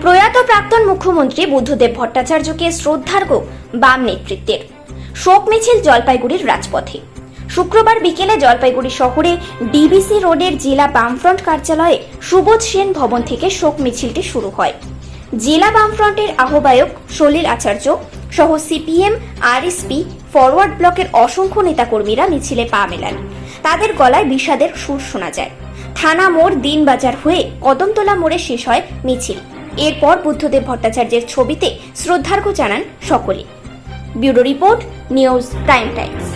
প্রয়াত প্রাক্তন মুখ্যমন্ত্রী বুদ্ধদেব ভট্টাচার্যকে শ্রদ্ধার্ঘ্য বাম নেতৃত্বের শোক মিছিল জলপাইগুড়ির রাজপথে। শুক্রবার বিকেলে জলপাইগুড়ি শহরে ডিবিসি রোডের জেলা বামফ্রন্ট কার্যালয়ে সুবোধ সেন ভবন থেকে শোক মিছিলটি শুরু হয়। জেলা বামফ্রন্টের আহ্বায়ক সলিল আচার্য সহ সিপিএম, আরএসপি, ফরওয়ার্ড ব্লকের অসংখ্য নেতাকর্মীরা মিছিলে পা মেলান। তাদের গলায় বিষাদের সুর শোনা যায়। থানা মোড়, দিনবাজার হয়ে কদমতলা মোড়ে শেষ হয় মিছিল। এরপর বুদ্ধদেব ভট্টাচার্যের ছবিতে শ্রদ্ধার্ঘ্য জানান সকলে। Bureau report, news prime Times.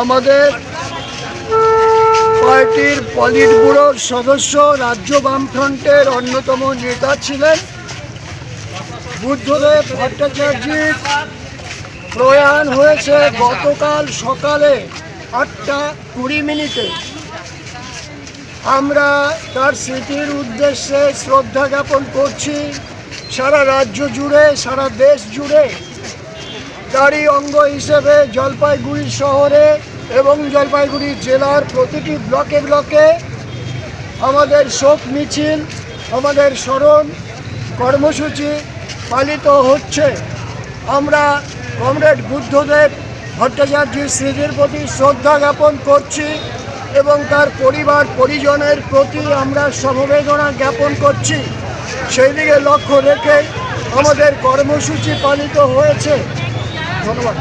আমাদের পার্টির পলিট ব্যুরোর সদস্য, রাজ্য বামফ্রন্টের অন্যতম নেতা ছিলেন বুদ্ধদেব ভট্টাচার্যের প্রয়াণ হয়েছে গতকাল সকালে 8:20। আমরা তার স্মৃতির উদ্দেশ্যে শ্রদ্ধা জ্ঞাপন করছি। সারা রাজ্য জুড়ে, সারা দেশ জুড়ে তারই অঙ্গ হিসেবে জলপাইগুড়ি শহরে এবং জলপাইগুড়ি জেলার প্রতিটি ব্লকে ব্লকে আমাদের শোক মিছিল, আমাদের স্মরণ কর্মসূচি পালিত হচ্ছে। আমরা কমরেড বুদ্ধদেব ভট্টাচার্যের স্মৃতির প্রতি শ্রদ্ধা জ্ঞাপন করছি এবং তার পরিবার পরিজনের প্রতি আমরা সমবেদনা জ্ঞাপন করছি। সেই দিকে লক্ষ্য রেখে আমাদের কর্মসূচি পালিত হয়েছে। ধন্যবাদ।